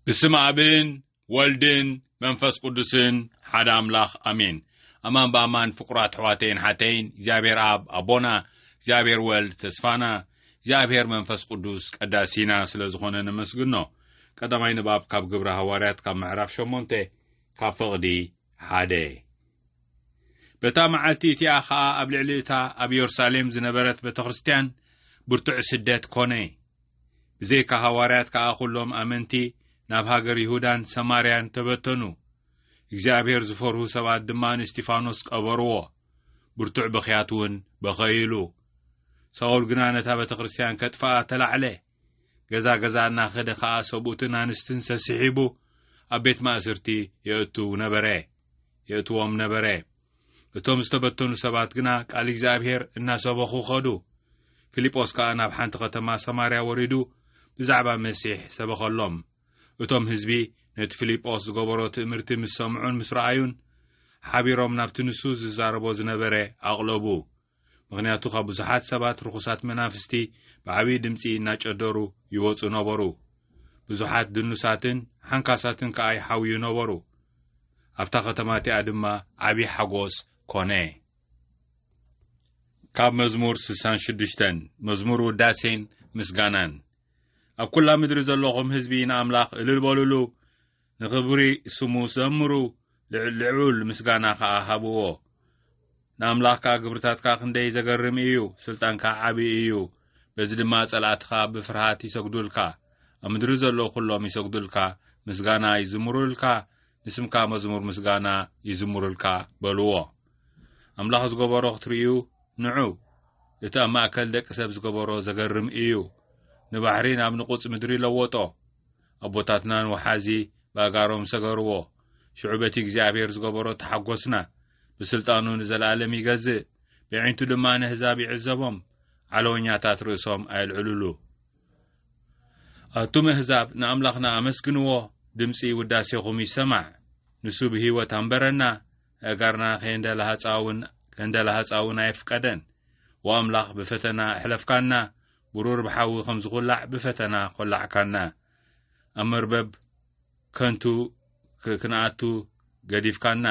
بسم أبين والدين منفس قدسين حدا أملاخ أمين أمان بأمان فقرات حواتين حتين جابر أب أبونا جابر والد تسفانا جابر منفس قدس قداسينا سلزخونا نمسجنو قدمين باب كاب جبر هوارات كاب معرف شمونته كاب فقدي حادي بتام عالتي تياخا قبل عليتا أبي يرساليم زنبرت بتخرستيان برتع سدات كوني بزيك هوارات كأخلهم أمنتي ናብ ሃገር ይሁዳን ሰማርያን ተበተኑ እግዚአብሔር ዝፈርሁ ሰባት ድማ እስጢፋኖስ ቀበርዎ ብርቱዕ በኺያቱን በኸይሉ ሳውል ግና ነታ ቤተክርስቲያን ከጥፋ ተላዕለ ገዛ ናኸደኻ ሰቡትን አንስትን ሰሲሒቡ አቤት ማእስርቲ የእቱዎም ነበረ እቶም ዝተበተኑ ሰባት ግና ቃል እግዚአብሔር እናሰበኹ ኸዱ ፊልጶስ ከዓ ናብ ሓንቲ ከተማ ሰማርያ ወሪዱ ብዛዕባ መሲሕ ሰበኸሎም እቶም ህዝቢ ነቲ ፊልጶስ ዝገበሮ ትምህርቲ ምስ ሰምዑን ምስ ረአዩን ሓቢሮም ናብቲ ንሱ ዝዛረቦ ዝነበረ አቕለቡ ምክንያቱ ካብ ብዙሓት ሰባት ርኩሳት መናፍስቲ ብዓብዪ ድምፂ እናጨደሩ ይወፁ ነበሩ ብዙሓት ድኑሳትን ሓንካሳትን ከዓ ይሓውዩ ነበሩ ኣብታ ከተማ እቲኣ ድማ ዓብዪ ሓጎስ ኮነ ካብ መዝሙር 66 መዝሙር ውዳሴን ምስጋናን ኣብ ኩላ ምድሪ ዘለኹም ህዝቢ ንኣምላኽ እልል በሉሉ ንኽብሪ ስሙ ዘምሩ ልዑል ምስጋና ከዓ ሃብዎ ንኣምላኽካ ግብርታትካ ክንደይ ዘገርም እዩ ስልጣንካ ዓብዪ እዩ በዚ ድማ ጸላእትኻ ብፍርሃት ይሰግዱልካ ኣብ ምድሪ ዘለዉ ኩሎም ይሰግዱልካ ምስጋና ይዝምሩልካ ንስምካ መዝሙር ምስጋና ይዝምሩልካ በልዎ ኣምላኽ ዝገበሮ ክትርእዩ ንዑ እቲ ኣብ ማእከል ደቂ ሰብ ዝገበሮ ዘገርም እዩ ንባሕሪ ናብ ንቁጽ ምድሪ ለወጦ ኣቦታትናን ወሓዚ ባጋሮም ሰገርዎ ሽዑበቲ እግዚአብሔር ዝገበሮ ተሓጐስና ብስልጣኑ ንዘላለም ይገዝእ ብዒንቱ ድማ ንህዛብ ይዕዘቦም ዓለወኛታት ርእሶም ኣይልዕልሉ ኣቱም ህዛብ ንኣምላኽና ኣመስግንዎ ድምፂ ውዳሴኹም ይሰማዕ ንሱ ብህይወት ኣንበረና ኣጋርና ከንደላሃፃውን ኣይፍቀደን ወኣምላኽ ብፈተና ኣሕለፍካና ብሩር ብሓዊ ከም ዝኹላዕ ብፈተና ኾላዕካና ኣብ መርበብ ከንቱ ክንኣቱ ገዲፍካና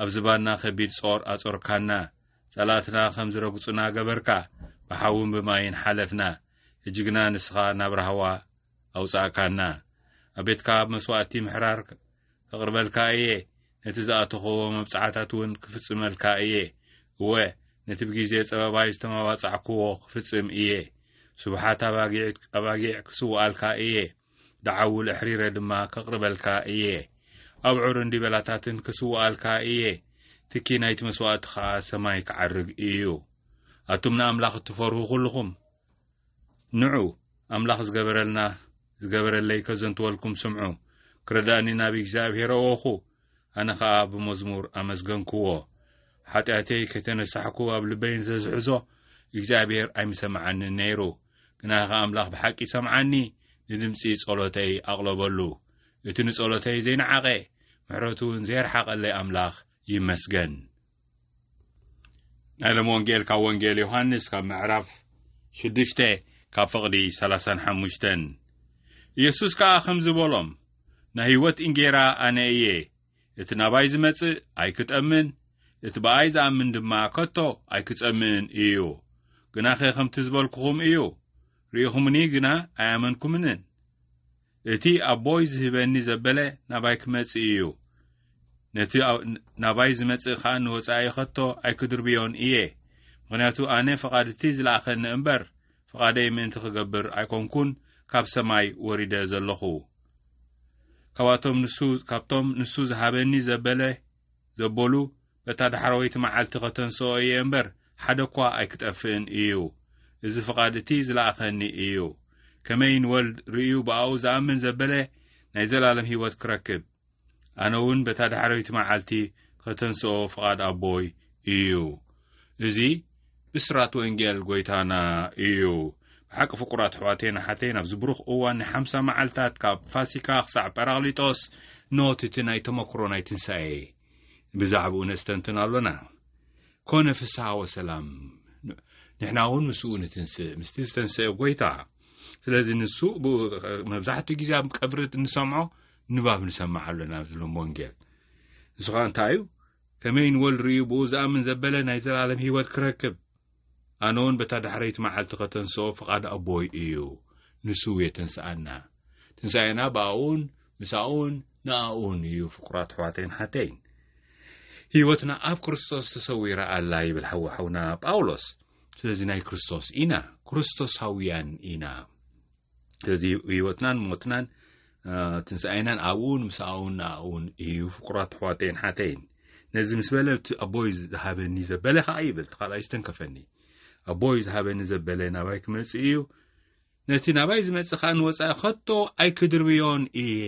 ኣብ ዝባና ከቢድ ጾር ኣጾርካና ጸላትና ከም ዝረግጹና ገበርካ ብሓውን ብማይን ሓለፍና እጅግና ንስኻ ናብ ረህዋ ኣውጻእካና ኣቤትካ መስዋዕቲ ምሕራር ከቕርበልካ እየ ነቲ ዝኣተኸቦ መብጻዕታት እውን ክፍጽመልካ እየ እወ ነቲ ብጊዜ ጸበባይ ዝተመባጻዕክዎ ክፍጽም እየ ስብሓት ኣባጊዕ ክስውኣልካ እየ ደዓውል ኣሕሪረ ድማ ከቕርበልካ እየ ኣብዑር እንዲበላታትን ክስውኣልካ እየ ትኪ ናይቲ መስዋዕትኻ ሰማይ ክዓርግ እዩ ኣቱም ንኣምላኽ እትፈርሁ ኩልኹም ንዑ ኣምላኽ ዝገበረለይ ከዘንትወልኩም ስምዑ ክረዳእኒ ናብ እግዚኣብሔር ኣወኹ ኣነ ከዓ ብመዝሙር ኣመስገንክዎ ሓጢኣተይ ከተነሳሕኩ ኣብ ልበይን ዘዝሕዞ እግዚአብሔር ኣይምሰማዓንን ነይሩ ግናኸ ኣምላኽ ብሓቂ ሰምዓኒ ንድምፂ ጸሎተይ ኣቕለበሉ እቲ ንጸሎተይ ዘይነዓቐ ምሕረቱን ዘይርሓቐለይ ኣምላኽ ይመስገን ናይሎም ወንጌል ካብ ወንጌል ዮሐንስ ካብ ምዕራፍ 6 ካብ ፍቕዲ 35 ኢየሱስ ከዓ ከም ዝበሎም ናይ ህይወት እንጌራ ኣነ እየ እቲ ናባይ ዝመጽእ ኣይክጠምን እቲ በኣይ ዝኣምን ድማ ከቶ ኣይክጸምእን እዩ ግናኸ ከምቲ ዝበልኩኹም እዩ ርኢኹምኒ ግና ኣያመንኩምንን እቲ ኣቦይ ዝህበኒ ዘበለ ናባይ ክመጽእ እዩ ነቲ ናባይ ዝመጽእ ከዓ ንወጻኢ ከቶ ኣይክድርብዮን እየ ምክንያቱ ኣነ ፈቓድ እቲ ዝለኣኸኒ እምበር ፈቓደይ ምእንቲ ክገብር ኣይኮንኩን ካብ ሰማይ ወሪደ ዘለኹ ካብቶም ንሱ ዝሃበኒ ዘበሉ በታ ዳሕራወይቲ መዓልቲ ከተንስኦ እየ እምበር ሓደ እኳ ኣይክጠፍእን እዩ እዚ ፈቓድ እቲ ዝለኣኸኒ እዩ ከመይን ወልድ ርእዩ ብኣኡ ዝኣምን ዘበለ ናይ ዘላለም ህይወት ክረክብ ኣነ እውን በታ ዳሕራወይቲ መዓልቲ ከተንስኦ ፈቓድ ኣቦይ እዩ እዚ ብስራት ወንጌል ጎይታና እዩ ብሓቂ ፍቁራት ሕዋቴና ሓተይና ኣብ ዝብሩኽ እዋን ናይ 50 መዓልታት ካብ ፋሲካ ክሳዕ ጰራቅሊጦስ ኖት እቲ ናይ ተመክሮ ናይ ትንሣኤ ብዛዕባኡ ነስተንትን ኣለና ኮነ ፍስሓ ወሰላም ንሕና እውን ምስኡ ንትንስእ ምስቲ ዝተንስአ ጎይታ ስለዚህ ንሱ መብዛሕትኡ ግዜ ኣብ ቀብሪ እንሰምዖ ንባብ ንሰምዕ ኣለና ዝሎም ወንጌል ንሱ ከዓ እንታይ እዩ ከመይ ንወልድርዩ ብኡ ዝኣምን ዘበለ ናይ ዘላለም ህይወት ክረክብ ኣነ እውን በታ ድሕረይቲ መዓልቲ ከተንስኦ ፍቓድ ኣቦይ እዩ ንሱ የተንስኣና ትንሳኤና ብኣውን ምሳውን ንኣውን እዩ ፍቁራት ኣሕዋተይን ሓተይን ህይወትና ኣብ ክርስቶስ ተሰዊራ ኣላ ይብል ሓውሓውና ጳውሎስ ስለዚ ናይ ክርስቶስ ኢና ክርስቶሳውያን ኢና ስለዚ ህይወትናን ሞትናን ትንሳኤናን ኣብውን ምሳውን ንኣውን እዩ ፍቁራት ኣሕዋተይን ሓተይን ነዚ ምስ በለ ኣቦይ ዝሃበኒ ዘበለ ከዓ ይብል ካልኣይ ዝተንከፈኒ ኣቦይ ዝሃበኒ ዘበለ ናባይ ክመጽእ እዩ ነቲ ናባይ ዝመጽእ ከዓ ንወጻኢ ከቶ ኣይክድርብዮን እየ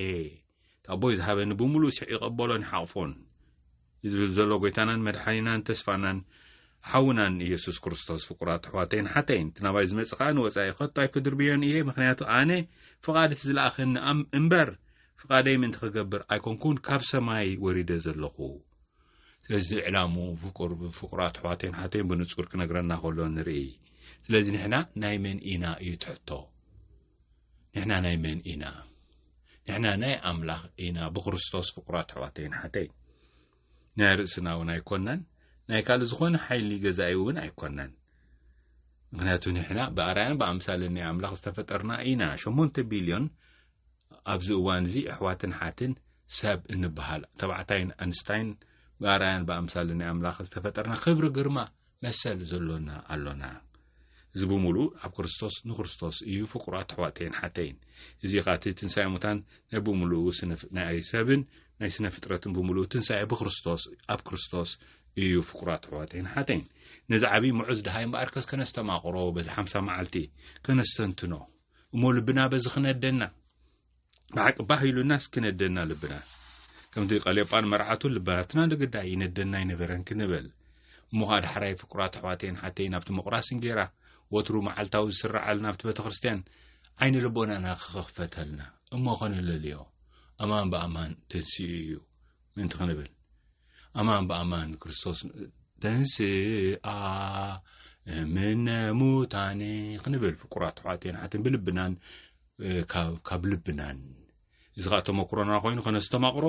ኣቦይ ዝሃበኒ ብምሉእ ይቕበሎን ይሓቕፎን ዝብል ዘሎ ጎይታናን መድሓኒናን ተስፋናን ሓውናን ኢየሱስ ክርስቶስ ፍቁራት ኣሕዋተይን ሓተይን ናባይ ዝመጽእ ከዓ ንወጻኢ ከቶ ኣይክድርብዮን እየ ምክንያቱ ኣነ ፍቓድቲ ዝለኣኸኒ እምበር ፍቓደይ ምንቲ ክገብር ኣይኮንኩን ካብ ሰማይ ወሪደ ዘለኹ ስለዚ ዕላሙ ፍቁራት ኣሕዋተይን ሓተይን ብንጹር ክነግረና ከሎ ንርኢ ስለዚ ንሕና ናይ መን ኢና እዩ ትሕቶ ንሕና ናይ መን ኢና ንሕና ናይ ኣምላኽ ኢና ብክርስቶስ ፍቁራት ኣሕዋተይን ሓተይን ናይ ርእስና እውን ኣይኮናን ናይ ካልእ ዝኾነ ሓይሊ ገዛኢ እውን ኣይኮናን ምክንያቱ ንሕና ብኣርኣያን ብኣምሳልን ናይ ኣምላኽ ዝተፈጠርና ኢና 8 ቢልዮን ኣብዚ እዋን እዚ ኣሕዋትን ሓትን ሰብ እንበሃል ተባዕታይን ኣንስታይን ብኣርኣያን ብኣምሳልን ናይ ኣምላኽ ዝተፈጠርና ክብሪ ግርማ መሰል ዘሎና ኣሎና እዚ ብምሉእ ኣብ ክርስቶስ ንክርስቶስ እዩ ፍቁራት ኣሕዋተይን ሓተይን እዚ ኻቲ ትንሳኤ ሙታን ናይ ብምሉእ ናይ ሰብን ናይ ስነ ፍጥረትን ብምሉእ ትንሳኤ ብክርስቶስ ኣብ ክርስቶስ እዩ ፍቁራት ኣሕዋተይን ሓተይን ነዚ ዓብዪ ምዑዝ ድሃይ እምበኣርከስ ከነስተማቕሮ በዚ 50 መዓልቲ ከነስተንትኖ እሞ ልብና በዚ ክነደና ብሓቂ ባህ ኢሉናስ ክነደና ልብና ከምቲ ቀሌጳን መርዓቱን ልባናትና ንግዳይ ይነደና ይነበረን ክንብል እሞ ከዓ ዳሕራይ ፍቁራት ኣሕዋተይን ሓተይን ናብቲ ምቑራስን ጌራ ወትሩ መዓልታዊ ዝስራዓልና ናብቲ ቤተ ክርስቲያን ዓይኒ ልቦናና ክኸፍተልና እሞ ኸንልልዮ ኣማን ብኣማን ተንስኡ እዩ ምንቲ ክንብል ኣማን ብኣማን ክርስቶስ ተንስኣ እምነ ሙታን ክንብል ፍቁራት ኣሕዋተይን ሓተይን ብልብናን ካብ ልብናን እዚ ከዓ ተመክሮና ኮይኑ ከነስተማቕሮ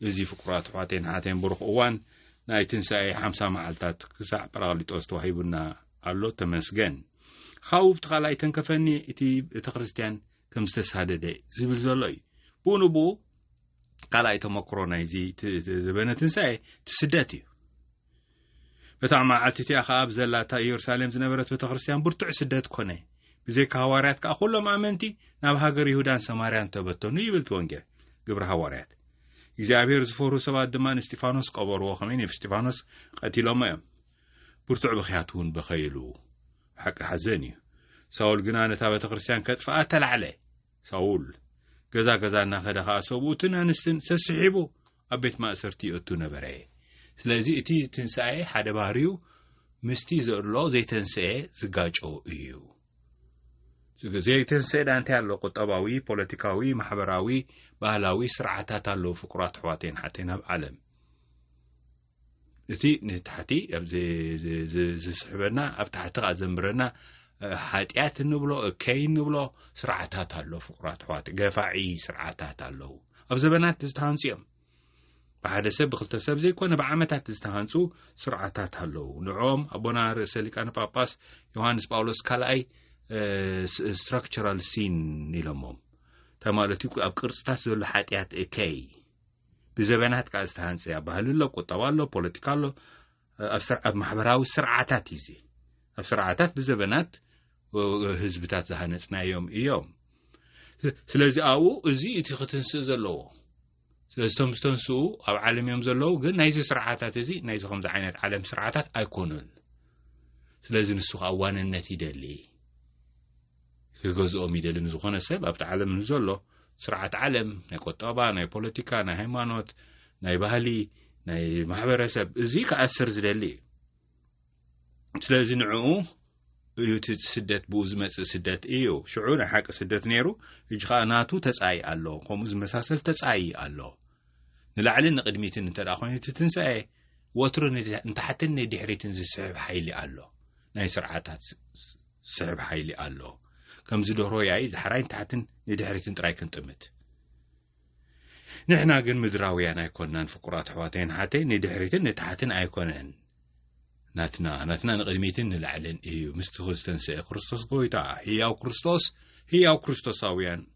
እዚ ፍቁራት ኣሕዋተይን ሓተይን ብሩኽ እዋን ናይ ትንሳኤ 50 መዓልታት ክሳዕ ጰራቅሊጦስ ተዋሂቡና ኣሎ ተመስገን ካብኡ ብቲ ካልኣይ ተንከፈኒ እቲ ቤተ ክርስቲያን ከም ዝተሳደደ ዝብል ዘሎ እዩ ብኡ ንብኡ ካልኣይ ተመክሮ ናይዚ ዝበነ ትንሳኤ ትስደት እዩ በታ መዓልቲ እቲኣ ከዓ ብዘላታ ኢየሩሳሌም ዝነበረት ቤተ ክርስቲያን ብርቱዕ ስደት ኮነ ብዘይካ ሃዋርያት ከዓ ኩሎም ኣመንቲ ናብ ሃገር ይሁዳን ሰማርያን ተበተኑ ይብል ወንጌል ግብረ ሃዋርያት እግዚኣብሔር ዝፈርሁ ሰባት ድማ ንስጢፋኖስ ቀበርዎ ከመይ ንስጢፋኖስ ቀቲሎም እዮም ብርቱዕ ብኽያት እውን በኸይሉ ሓቂ ሓዘን እዩ ሳውል ግና ነታ ቤተ ክርስቲያን ከጥፍኣ ተላዕለ ሳውል ገዛ ገዛ እናኸደ ከዓ ሰብኡትን ኣንስትን ሰስሒቡ ኣብ ቤት ማእሰርቲ ይእቱ ነበረ ስለዚ እቲ ትንሳኤ ሓደ ባህሪኡ ምስቲ ዘሎ ዘይተንስኤ ዝጋጮ እዩ ዘይተንስኤ ዳንታይ ኣሎ ቁጠባዊ ፖለቲካዊ ማሕበራዊ ባህላዊ ስርዓታት ኣለዉ ፍቁራት ኣሕዋተይን ሓተይን ኣብ ዓለም እቲ ንታሕቲ ኣብ ዝስሕበና ኣብ ታሕቲ ከዓ ዘንብረና ሓጢኣት እንብሎ እከይ እንብሎ ስርዓታት ኣሎ ፍቁራት ኣሕዋተይ ገፋዒ ስርዓታት ኣለዉ ኣብ ዘበናት ዝተሃንፅዮም ብሓደ ሰብ ብክልተ ሰብ ዘይኮነ ብዓመታት ዝተሃንፁ ስርዓታት ኣለዉ ንዖም ኣቦና ርእሰ ሊቃነ ጳጳስ ዮሃንስ ጳውሎስ ካልኣይ structural sin ኢሎሞም ተማለቱ ኣብ ቅርጽታት ዘሎ ሓጢኣት እከይ ብዘበናት ከዓ ዝተሃንፅያ ባህሊ ኣሎ ቁጠባ ኣሎ ፖለቲካ ኣሎ ኣብ ማሕበራዊ ስርዓታት እዩ ኣብ ስርዓታት ብዘበናት ህዝብታት ዝሃነፅናዮም እዮም ስለዚ ኣብኡ እዚ እቲ ክትንስእ ዘለዎ ስለዚቶም ዝተንስኡ ኣብ ዓለም እዮም ዘለዉ ግን ናይዚ ስርዓታት እዚ ናይዚ ከምዚ ዓይነት ዓለም ስርዓታት ኣይኮኑን ስለዚ ንሱ ከዓ ዋንነት ይደሊ ክገዝኦም ይደሊ ንዝኾነ ሰብ ኣብቲ ዓለም ዘሎ ስርዓት ዓለም ናይ ቁጠባ ናይ ፖለቲካ ናይ ሃይማኖት ናይ ባህሊ ናይ ማሕበረሰብ እዚ ከኣስር ዝደሊ ስለዚ ንዕኡ እዩ እቲ ስደት ብኡ ዝመፅእ ስደት እዩ ሽዑ ናይ ሓቂ ስደት ነይሩ እጂ ከዓ ናቱ ተፃኢ ኣሎ ከምኡ ዝመሳሰል ተፃኢ ኣሎ ንላዕልን ንቅድሚትን እንተዳ ኮይኑ እቲ ትንሳኤ ወትሩ ንታሕትን ንድሕሪትን ዝስሕብ ሓይሊ ኣሎ ናይ ስርዓታት ዝስሕብ ሓይሊ ኣሎ كم زدهرو ياي زحراين تحتن ندحريتن تراي كنطمت نحنا جن مدراويان أيكونن فقرات حواتين حتى ندحريتن نتحتن أيكونن ناتنا نقدميتن نلعلن إيو مستخلصتن سي كريستوس قويتا هي أو كريستوساويان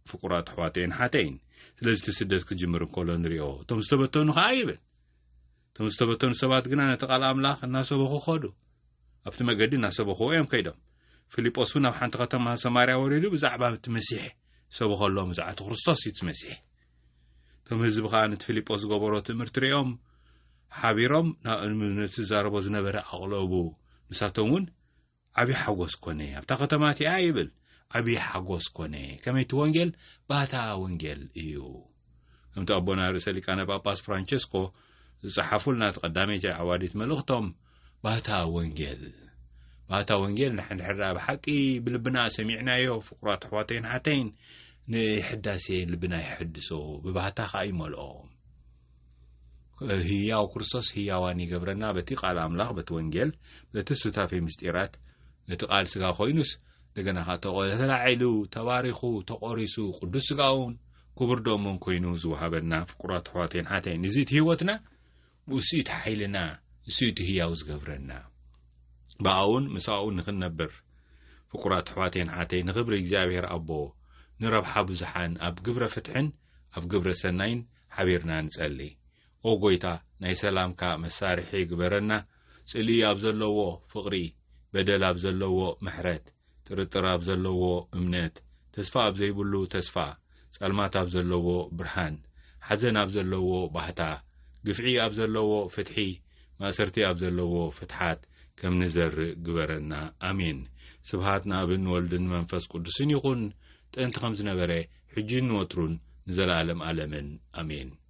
فقرات حواتين حتين سلازي تسدد كجمرن كولون ريو تمستبتون خايبن تمستبتون سبات جنا نتقال أملاخ الناس بخو خدو أبت مجد الناس بخو يوم كيدم فيليبوس فينا حنت ختم سماريا وريلو بزعبة المسيح سبخ الله مزعة كريستوس يتمسيح تمهزب خانت فيليبوس قبرات مرتريوم حبيرم نتزاربو زنبرة أغلبو مساتون عبي حوس كوني أبتقتماتي عيبل عبي حوس كوني كما يتوانجل باتا وانجل إيو كما تأبونا رسالي كان باباس فرانشيسكو صحفوا لنا تقدامي جاء عواديت ملغتهم باتا وانجل نحن حرى بحقي بالبناء سمعنا يو فقرات حواتين حتين نحداسي البناء يحدثوا بباتا خاي ملؤهم هي أو كريستوس هي واني قبرنا بتيق على أملاق بتوانجل بتسوتا في مستيرات بتقال سقا خوينوس دقنا خاطقوا تلعيلو تواريخو تقوريسو قدس سقاون كبر دومون كوينوز وحابرنا فقرات حواتين حتين نزيد هيوتنا وسيت حيلنا سيت هي أوز قبرنا باون مساون نخنبر فقرات حواتين حتين نخبر إجزابير أبو نربح بزحان أب قبر فتحن أب قبر سنين حبيرنا نسألي أو قويتا ناي سلام كا مسارحي قبرنا سألي أبزلوو فقري بدل أبزلوو محرت ترتر أبزلوو امنت تسفى أبزيبلو تسفى سألمات أبزلوو برهان حزن أبزلوو بحتا قفعي أبزلوو فتحي ماسرتي أبزلوو فتحات كم نزر قبرنا أمين سبحاتنا بن ولدن منفس قدسين يقول تأنت خمس نبري حجين وطرون نزل عالم آلمن أمين